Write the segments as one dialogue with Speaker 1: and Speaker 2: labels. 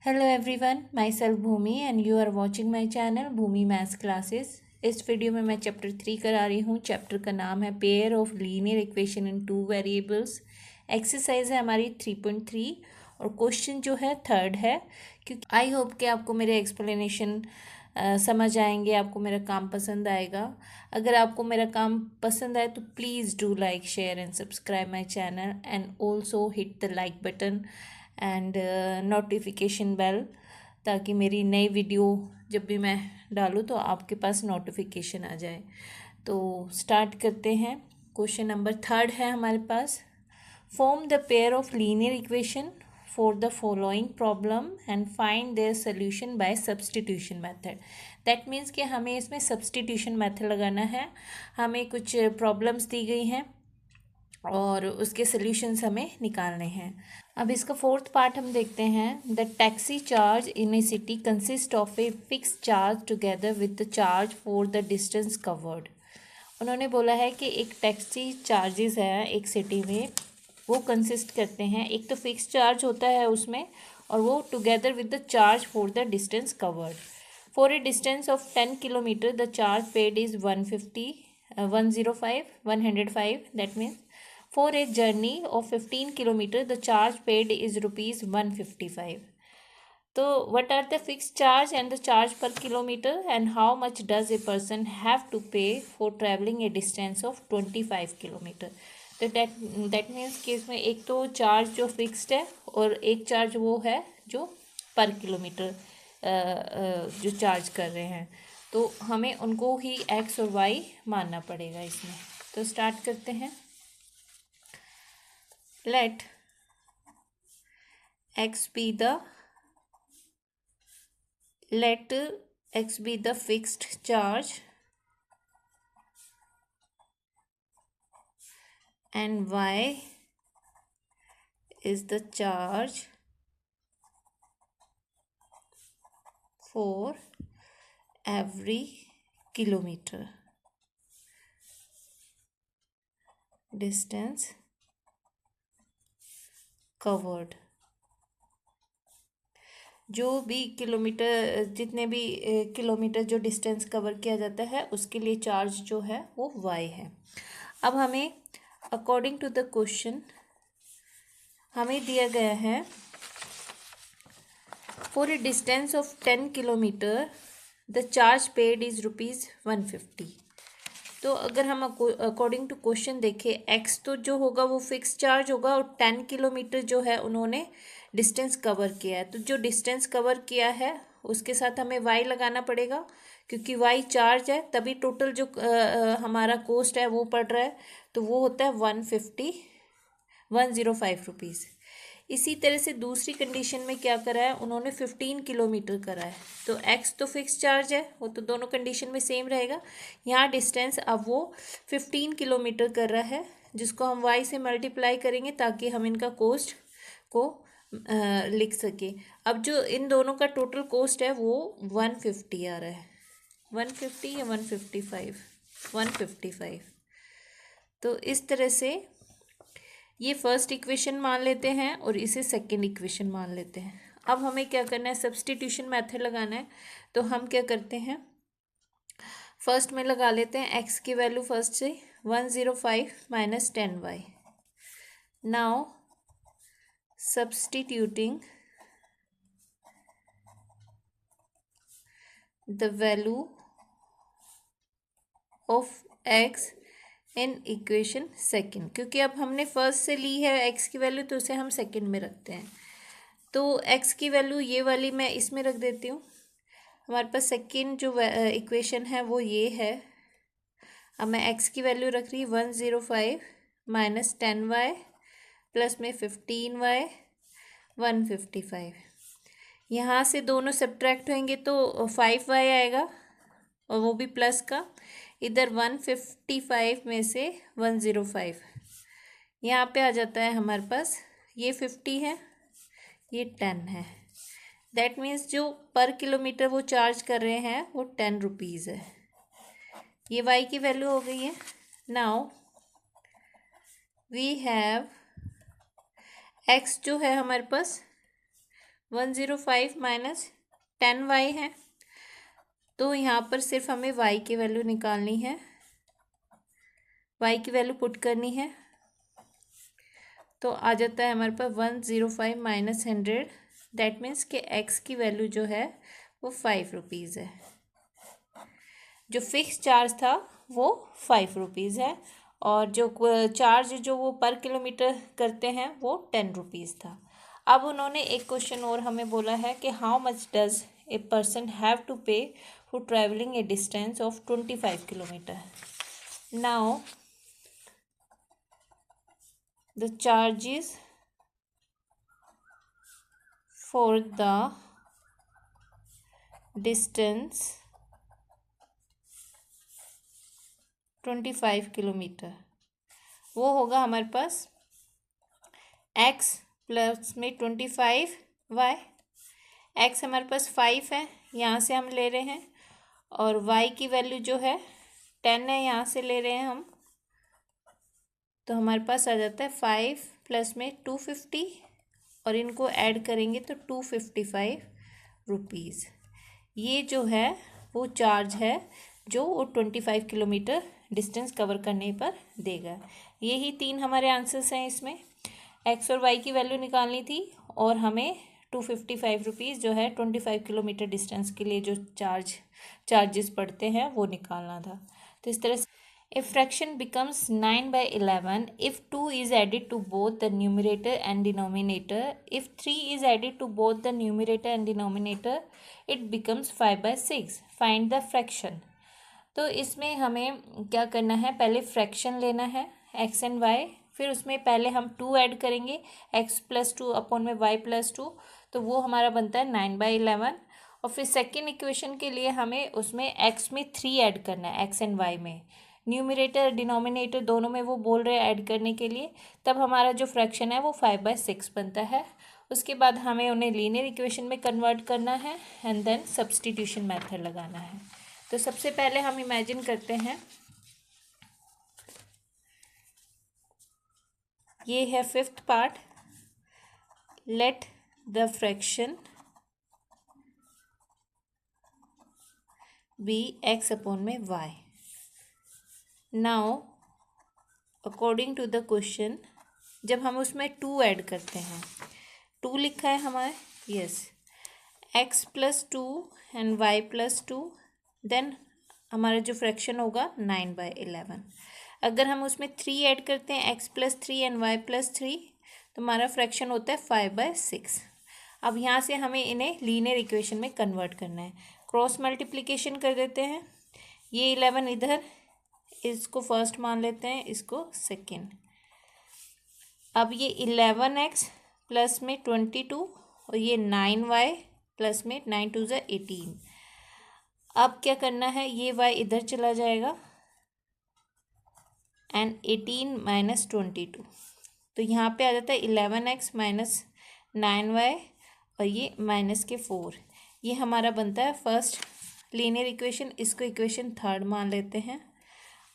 Speaker 1: Hello everyone, myself Bhumi and you are watching my channel Bhumi maths classes. इस video में मैं chapter 3 करा रही हूँ। चैप्टर का नाम है pair of linear equation in two variables. Exercise है हमारी 3.3 और क्वेश्चन जो है थर्ड है। क्योंकि आई होप कि आपको मेरे एक्सप्लेनेशन समझ आएंगे, आपको मेरा काम पसंद आएगा। अगर आपको मेरा काम पसंद आए तो please do like, share and subscribe my channel and also hit the like button and notification bell, ताकि मेरी नई वीडियो जब भी मैं डालूँ तो आपके पास नोटिफिकेशन आ जाए। तो स्टार्ट करते हैं। क्वेश्चन नंबर थर्ड है हमारे पास। Form the pair of linear equation for the following problem and find their solution by substitution method. That means कि हमें इसमें सब्सटीट्यूशन मेथड लगाना है। हमें कुछ प्रॉब्लम्स दी गई हैं और उसके सॉल्यूशंस हमें निकालने हैं। अब इसका फोर्थ पार्ट हम देखते हैं। The taxi charge in A city consist of a fix charge together with the charge for the distance covered. उन्होंने बोला है कि एक टैक्सी चार्जेस है एक सिटी में, वो कंसिस्ट करते हैं, एक तो फिक्स चार्ज होता है उसमें, और वो together with the charge for the distance covered. For a distance of 10 kilometre the charge paid is 150 105 105। That means for a journey of 15 kilometer, the charge paid is rupees 155. So, what are the fixed charge and the charge per kilometer, and how much does a person have to pay for traveling a distance of 25 kilometer? तो that means कि इसमें एक तो charge जो fixed है और एक charge वो है जो पर किलोमीटर जो चार्ज कर रहे हैं, तो हमें उनको ही एक्स और वाई मानना पड़ेगा इसमें। तो स्टार्ट करते हैं। Let x be the fixed charge and y is the charge for every kilometer distance covered। जो भी किलोमीटर, जितने भी किलोमीटर जो डिस्टेंस कवर किया जाता है उसके लिए चार्ज जो है वो y है। अब हमें अकॉर्डिंग टू द क्वेश्चन हमें दिया गया है for a distance of 10 kilometre the charge paid is rupees 150। तो अगर हम अकॉर्डिंग टू क्वेश्चन देखें, एक्स तो जो होगा वो फिक्स चार्ज होगा और 10 किलोमीटर जो है उन्होंने डिस्टेंस कवर किया है। तो जो डिस्टेंस कवर किया है उसके साथ हमें वाई लगाना पड़ेगा, क्योंकि वाई चार्ज है, तभी टोटल जो हमारा कॉस्ट है वो पड़ रहा है, तो वो होता है 105 रुपीज़। इसी तरह से दूसरी कंडीशन में क्या करा है उन्होंने, 15 किलोमीटर करा है। तो एक्स तो फिक्स चार्ज है, वो तो दोनों कंडीशन में सेम रहेगा। यहाँ डिस्टेंस अब वो 15 किलोमीटर कर रहा है, जिसको हम वाई से मल्टीप्लाई करेंगे ताकि हम इनका कॉस्ट को लिख सके। अब जो इन दोनों का टोटल कॉस्ट है वो 150 आ रहा है। 150 या 155? 155। तो इस तरह से ये फर्स्ट इक्वेशन मान लेते हैं और इसे सेकंड इक्वेशन मान लेते हैं। अब हमें क्या करना है, सब्सटीट्यूशन मेथड लगाना है। तो हम क्या करते हैं, फर्स्ट में लगा लेते हैं एक्स की वैल्यू फर्स्ट से 105 minus 10y। Now substituting the value of x in equation second, क्योंकि अब हमने फर्स्ट से ली है एक्स की वैल्यू तो उसे हम सेकंड में रखते हैं। तो एक्स की वैल्यू ये वाली मैं इसमें रख देती हूँ। हमारे पास सेकंड जो इक्वेशन है वो ये है। अब मैं एक्स की वैल्यू रख रही 105 माइनस 10y प्लस में 15y 155। यहाँ से दोनों सब्ट्रैक्ट होंगे तो 5y आएगा, और वो भी प्लस का। इधर 155 में से 105 यहाँ पे आ जाता है हमारे पास। ये 50 है, ये 10 है। दैट मीन्स जो पर किलोमीटर वो चार्ज कर रहे हैं वो 10 रुपीज़ है। ये वाई की वैल्यू हो गई है। नाउ वी हैव एक्स जो है हमारे पास 105 माइनस 10y है, तो यहाँ पर सिर्फ हमें y की वैल्यू निकालनी है, y की वैल्यू पुट करनी है, तो आ जाता है हमारे पास 105 माइनस 100, दैट मीन्स कि x की वैल्यू जो है वो 5 रुपीज़ है। जो फिक्स चार्ज था वो 5 रुपीज़ है, और जो चार्ज जो वो पर किलोमीटर करते हैं वो 10 रुपीज़ था। अब उन्होंने एक क्वेश्चन और हमें बोला है कि how much does a person have to pay for travelling a distance of 25 kilometre. Now the charges for the distance 25 kilometre वो होगा हमारे पास x प्लस में 25y। x हमारे पास 5 है, यहाँ से हम ले रहे हैं, और y की वैल्यू जो है 10 है, यहाँ से ले रहे हैं हम, तो हमारे पास आ जाता है 5 प्लस में 250, और इनको ऐड करेंगे तो 255 रुपीज़। ये जो है वो चार्ज है जो वो 25 किलोमीटर डिस्टेंस कवर करने पर देगा। यही 3 हमारे आंसर्स हैं इसमें। एक्स और वाई की वैल्यू निकालनी थी, और हमें 255 रुपीज़ जो है 25 किलोमीटर डिस्टेंस के लिए जो चार्जेस पड़ते हैं वो निकालना था। तो इस तरह से A fraction becomes 9/11 if 2 is added to both the numerator and denominator. If 3 is added to both the numerator and denominator, it becomes 5/6. Find the fraction. तो इसमें हमें क्या करना है, पहले फ्रैक्शन लेना है x एंड y, फिर उसमें पहले हम 2 ऐड करेंगे, x प्लस 2 अपॉन में y प्लस 2, तो वो हमारा बनता है 9/11। और फिर सेकेंड इक्वेशन के लिए हमें उसमें x में 3 ऐड करना है, x एंड y में, न्यूमरेटर डिनोमिनेटर दोनों में वो बोल रहे हैं ऐड करने के लिए, तब हमारा जो फ्रैक्शन है वो 5/6 बनता है। उसके बाद हमें उन्हें लीनियर इक्वेशन में कन्वर्ट करना है, एंड देन सब्स्टिट्यूशन मेथड लगाना है। तो सबसे पहले हम इमेजिन करते हैं, ये है fifth part, let the fraction be x upon में y। Now according to the question, जब हम उसमें 2 ऐड करते हैं, 2 लिखा है हमारे, yes, x plus 2 and y plus 2, then हमारा जो फ्रैक्शन होगा 9/11। अगर हम उसमें 3 ऐड करते हैं, x plus 3 and y plus 3, तो हमारा फ्रैक्शन होता है 5/6। अब यहाँ से हमें इन्हें लीनियर इक्वेशन में कन्वर्ट करना है। क्रॉस मल्टीप्लिकेशन कर देते हैं, ये 11 इधर, इसको फर्स्ट मान लेते हैं, इसको सेकेंड। अब ये 11x प्लस में 22, और ये 9y प्लस में 9 2 ज़ा 18। अब क्या करना है, ये y इधर चला जाएगा, एंड 18 माइनस 22, तो यहाँ पे आ जाता है 11x माइनस 9y, और ये माइनस के 4। ये हमारा बनता है फर्स्ट लीनियर इक्वेशन, इसको इक्वेशन थर्ड मान लेते हैं।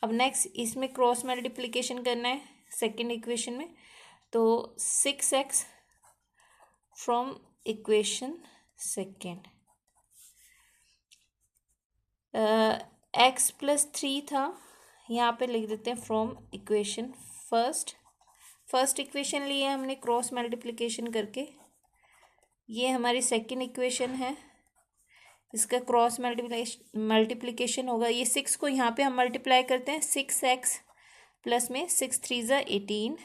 Speaker 1: अब नेक्स्ट इसमें क्रॉस मल्टीप्लिकेशन करना है सेकेंड इक्वेशन में, तो 6x from equation second, x plus 3 था, यहाँ पे लिख देते हैं फ्रॉम इक्वेशन फर्स्ट इक्वेशन लिए हमने क्रॉस मल्टीप्लिकेशन करके, ये हमारी सेकेंड इक्वेशन है, इसका क्रॉस मल्टीप्लिकेशन होगा, ये 6 को यहाँ पे हम मल्टीप्लाई करते हैं, 6x प्लस में 6 3 ज़ा 18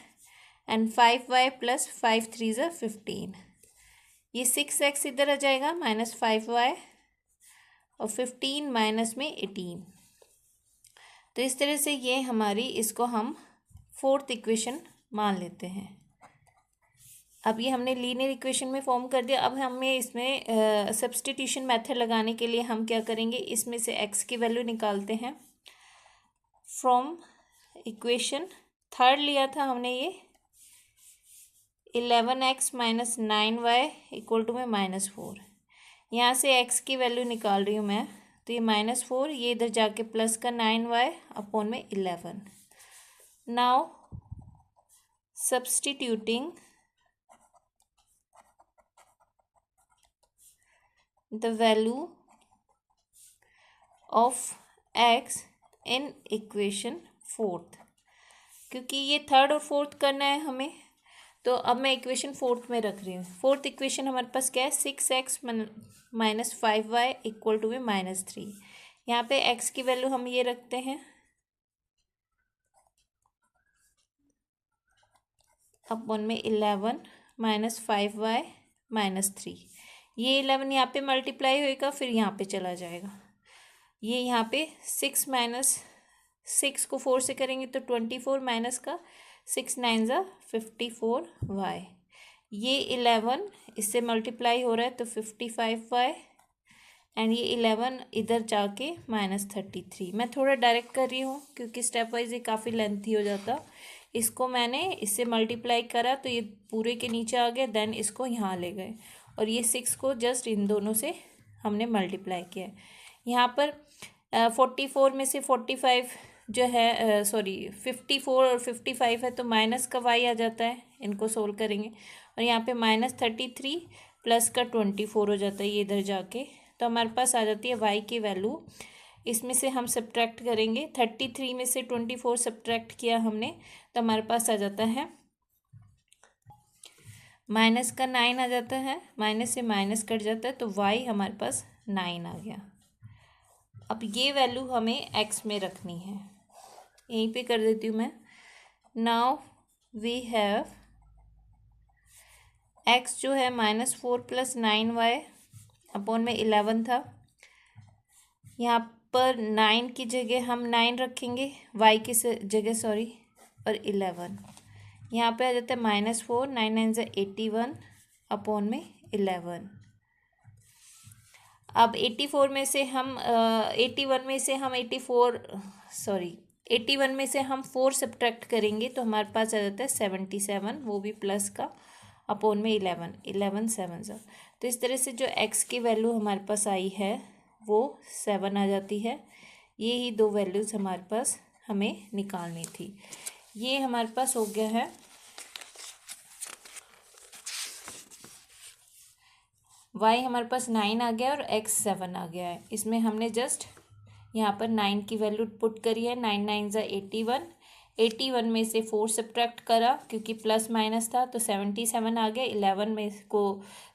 Speaker 1: एंड 5y प्लस 5 3 ज़ा 15। ये 6x इधर आ जाएगा माइनस 5y, और 15 माइनस में 18। तो इस तरह से ये हमारी, इसको हम फोर्थ इक्वेशन मान लेते हैं। अब ये हमने लीनियर इक्वेशन में फॉर्म कर दिया। अब हमें इसमें सब्स्टिट्यूशन मेथड लगाने के लिए हम क्या करेंगे, इसमें से x की वैल्यू निकालते हैं फ्रॉम इक्वेशन थर्ड लिया था हमने, ये 11x minus 9y equal to में -4। यहाँ से x की वैल्यू निकाल रही हूँ मैं, तो ये -4, ये इधर जाके प्लस का 9y अपॉन में 11। Now substituting the value of x in equation fourth, क्योंकि ये थर्ड और फोर्थ करना है हमें, तो अब मैं इक्वेशन फोर्थ में रख रही हूँ। फोर्थ इक्वेशन हमारे पास क्या है, 6x minus 5y equal to में -3। यहाँ पे x की वैल्यू हम ये रखते हैं अपॉन में 11 माइनस 5y -3। ये 11 यहाँ पे मल्टीप्लाई होएगा, फिर यहाँ पे चला जाएगा। ये यहाँ पे 6 माइनस 6 को 4 से करेंगे तो 24 माइनस का 6 9 ज़ा 54y। ये 11 इससे मल्टीप्लाई हो रहा है तो 55y, एंड ये 11 इधर जाके -33। मैं थोड़ा डायरेक्ट कर रही हूँ क्योंकि स्टेप वाइज ये काफ़ी लेंथी हो जाता। इसको मैंने इससे मल्टीप्लाई करा तो ये पूरे के नीचे आ गया, देन इसको यहाँ ले गए और ये 6 को जस्ट इन दोनों से हमने मल्टीप्लाई किया है। यहाँ पर 44 में से 45 जो है, सॉरी 54 और 55 है तो माइनस का y आ जाता है, इनको सोल्व करेंगे। और यहाँ पे -33 प्लस का 24 हो जाता है ये इधर जाके, तो हमारे पास आ जाती है y की वैल्यू। इसमें से हम सब्ट्रैक्ट करेंगे, 33 में से 24 सब्ट्रैक्ट किया हमने तो हमारे पास आ जाता है माइनस का 9 आ जाता है, माइनस से माइनस कट जाता है तो y हमारे पास 9 आ गया। अब ये वैल्यू हमें x में रखनी है, यहीं पे कर देती हूँ मैं। नाउ वी हैव x जो है -4 प्लस 9y अपॉन में 11 था। यहाँ पर 9 की जगह हम 9 रखेंगे, y की जगह सॉरी, और 11 यहाँ पे आ जाता है -4, 9 9 ज़ा 81 अपॉन में 11। अब 84 में से हम 81 में से हम 81 में से हम 4 सब्ट्रैक्ट करेंगे तो हमारे पास आ जाता है 77, वो भी प्लस का, अपॉन में 11 7 ज़ा। तो इस तरह से जो x की वैल्यू हमारे पास आई है वो 7 आ जाती है। ये ही दो वैल्यूज़ हमारे पास हमें निकालनी थी। ये हमारे पास हो गया है y हमारे पास 9 आ गया और x 7 आ गया है। इसमें हमने जस्ट यहाँ पर 9 की वैल्यू पुट करी है, 9 9 ज़ा 81, 81 में से 4 सब्ट्रैक्ट करा क्योंकि प्लस माइनस था तो 77 आ गया। 11 में को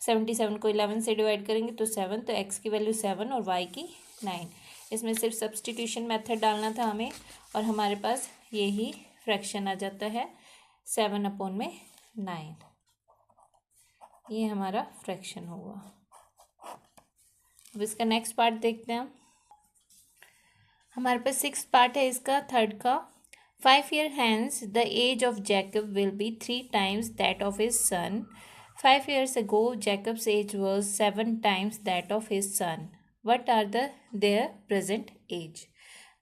Speaker 1: 77 को 11 से डिवाइड करेंगे तो 7, तो x की वैल्यू 7 और y की 9। इसमें सिर्फ सब्सटीट्यूशन मेथड डालना था हमें और हमारे पास यही फ्रैक्शन आ जाता है 7 अपॉन में 9। ये हमारा फ्रैक्शन होगा। अब इसका नेक्स्ट पार्ट देखते हैं हम। हमारे पास 6th पार्ट है इसका, थर्ड का। 5 years hence the age of Jacob will be 3 times that of his son. 5 years ago Jacob's age was 7 times that of his son. What are their present age?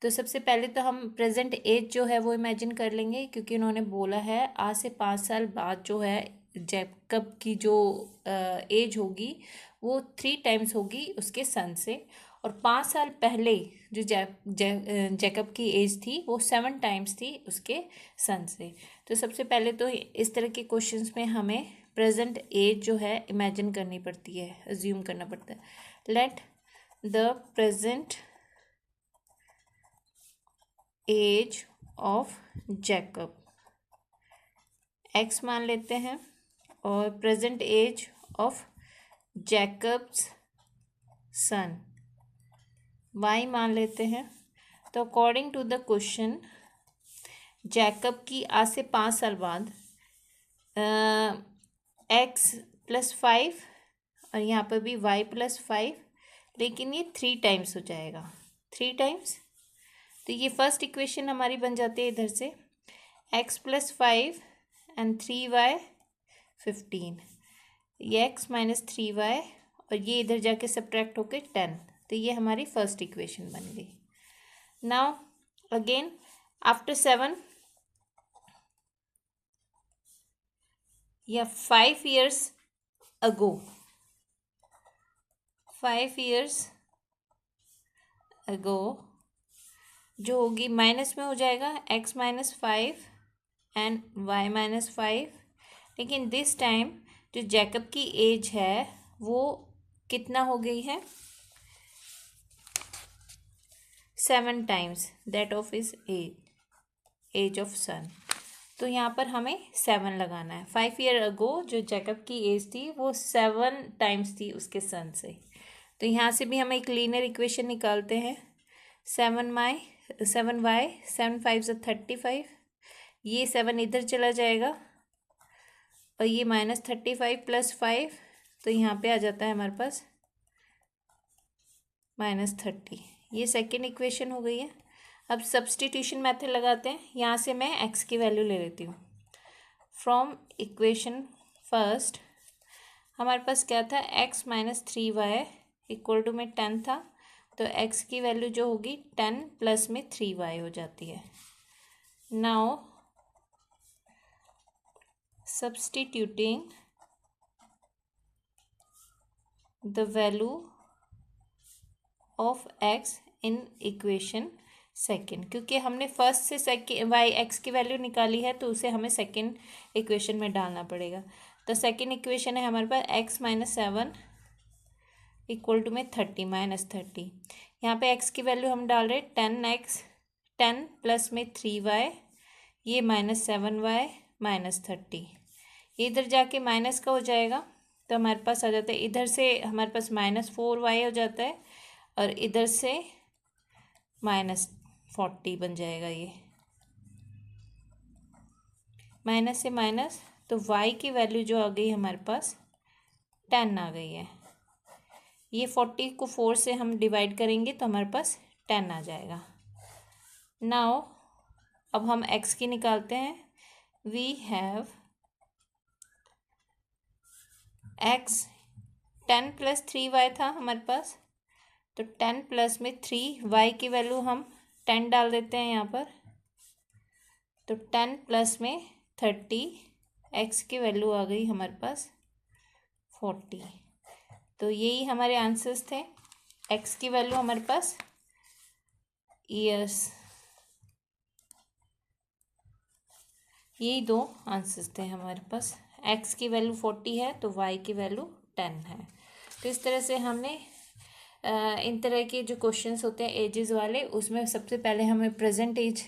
Speaker 1: तो सबसे पहले तो हम present as जो है वो imagine कर लेंगे, क्योंकि उन्होंने बोला है आज से 5 साल बाद जो है जैकब की जो एज होगी वो 3 टाइम्स होगी उसके सन से, और 5 साल पहले जो जैकब की एज थी वो 7 टाइम्स थी उसके सन से। तो सबसे पहले तो इस तरह के क्वेश्चंस में हमें प्रेजेंट एज जो है इमेजिन करनी पड़ती है, अज्यूम करना पड़ता है। Let the present age of Jacob x मान लेते हैं और present age of Jacob's son y मान लेते हैं। तो according to the question Jacob की आज से 5 साल बाद x + 5 और यहाँ पर भी y + 5, लेकिन ये 3 टाइम्स हो जाएगा, 3 टाइम्स। तो ये फर्स्ट इक्वेशन हमारी बन जाती है इधर से x + 5 एंड 3y 15, ये x - 3y और ये इधर जाके सब्ट्रैक्ट होके 10, तो ये हमारी फर्स्ट इक्वेशन बन गई। नाउ अगेन आफ्टर 7 या 5 years ago, 5 years ago जो होगी माइनस में हो जाएगा x - 5 एंड y - 5, लेकिन दिस टाइम जो जैकब की एज है वो कितना हो गई है 7 times that of his age of son. तो यहाँ पर हमें 7 लगाना है। 5 ईयर अगो जो जैकब की एज थी वो 7 टाइम्स थी उसके सन से। तो यहाँ से भी हम एक लीनियर इक्वेशन निकालते हैं। 7y 7 5 35, ये 7 इधर चला जाएगा और ये -35 + 5, तो यहाँ पे आ जाता है हमारे पास -30। ये सेकेंड इक्वेशन हो गई है। अब सब्सटीट्यूशन मेथड लगाते हैं। यहाँ से मैं x की वैल्यू ले लेती हूँ। फ्रॉम इक्वेशन फर्स्ट हमारे पास क्या था, x - 3y = में 10 था, तो x की वैल्यू जो होगी 10 प्लस में 3y हो जाती है। Now substituting the value of x in equation second, क्योंकि हमने फर्स्ट से सेकेंड वाई एक्स की वैल्यू निकाली है तो उसे हमें सेकेंड इक्वेशन में डालना पड़ेगा। तो सेकेंड इक्वेशन है हमारे पास x - 7 = में 30 - 30। यहाँ पे x की वैल्यू हम डाल रहे 10x 10 प्लस में 3y, ये -7y -30। इधर जाके माइनस का हो जाएगा तो हमारे पास आ जाता है, इधर से हमारे पास -4y हो जाता है और इधर से -40 बन जाएगा। ये माइनस से माइनस, तो y की वैल्यू जो आ गई हमारे पास 10 आ गई है। ये 40 को 4 से हम डिवाइड करेंगे तो हमारे पास 10 आ जाएगा। नाउ अब हम x की निकालते हैं। वी हैव x 10 + 3y था हमारे पास, तो 10 प्लस में 3y की वैल्यू हम 10 डाल देते हैं यहाँ पर, तो 10 प्लस में 30 x की वैल्यू आ गई हमारे पास 40। तो यही हमारे आंसर्स थे। x की वैल्यू हमारे पास ईयर्स, यही दो आंसर्स थे हमारे पास। x की वैल्यू 40 है तो y की वैल्यू 10 है। तो इस तरह से हमने इन तरह के जो क्वेश्चंस होते हैं एजेस वाले, उसमें सबसे पहले हमें प्रेजेंट एज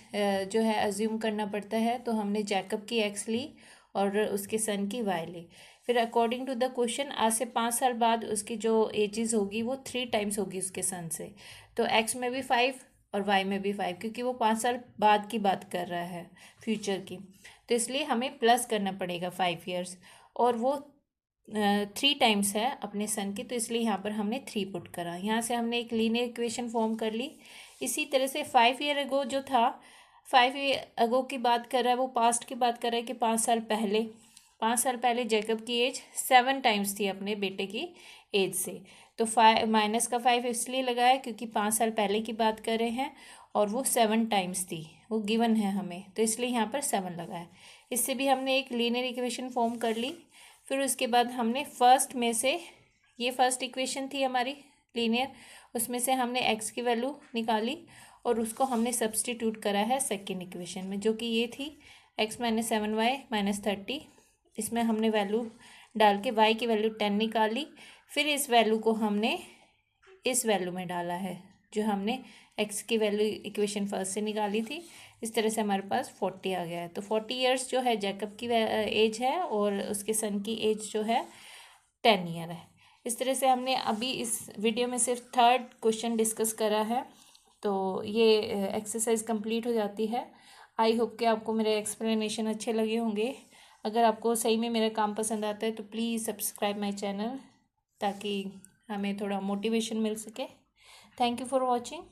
Speaker 1: जो है अज्यूम करना पड़ता है। तो हमने जैकब की x ली और उसके सन की y ली। फिर अकॉर्डिंग टू द क्वेश्चन आज से 5 साल बाद उसकी जो एजेस होगी वो 3 टाइम्स होगी उसके सन से। तो x में भी 5 और y में भी 5, क्योंकि वो 5 साल बाद की बात कर रहा है, फ्यूचर की। तो इसलिए हमें प्लस करना पड़ेगा 5 ईयर्स, और वो 3 टाइम्स है अपने सन की, तो इसलिए यहाँ पर हमने 3 पुट करा। यहाँ से हमने एक लीनियर इक्वेशन फॉर्म कर ली। इसी तरह से 5 ईयर अगो जो था, 5 ईयर अगो की बात कर रहा है, वो पास्ट की बात कर रहा है कि 5 साल पहले जैकब की एज 7 टाइम्स थी अपने बेटे की एज से। तो माइनस का 5 इसलिए लगाया क्योंकि 5 साल पहले की बात कर रहे हैं और वो 7 टाइम्स थी, वो गिवन है हमें, तो इसलिए यहाँ पर 7 लगाया। इससे भी हमने एक लीनियर इक्वेशन फॉर्म कर ली। फिर उसके बाद हमने फर्स्ट में से, ये फर्स्ट इक्वेशन थी हमारी लीनियर, उसमें से हमने x की वैल्यू निकाली और उसको हमने सब्सटीट्यूट करा है सेकेंड इक्वेशन में, जो कि ये थी x - 7y - 30। इसमें हमने वैल्यू डाल के y की वैल्यू 10 निकाली। फिर इस वैल्यू को हमने इस वैल्यू में डाला है जो हमने x की वैल्यू इक्वेशन फर्स्ट से निकाली थी। इस तरह से हमारे पास 40 आ गया है। तो 40 ईयर्स जो है जैकब की एज है और उसके सन की एज जो है 10 ईयर है। इस तरह से हमने अभी इस वीडियो में सिर्फ थर्ड क्वेश्चन डिस्कस करा है। तो ये एक्सरसाइज कंप्लीट हो जाती है। आई होप कि आपको मेरे एक्सप्लेनेशन अच्छे लगे होंगे। अगर आपको सही में मेरा काम पसंद आता है तो प्लीज़ सब्सक्राइब माई चैनल, ताकि हमें थोड़ा मोटिवेशन मिल सके। Thank you for watching.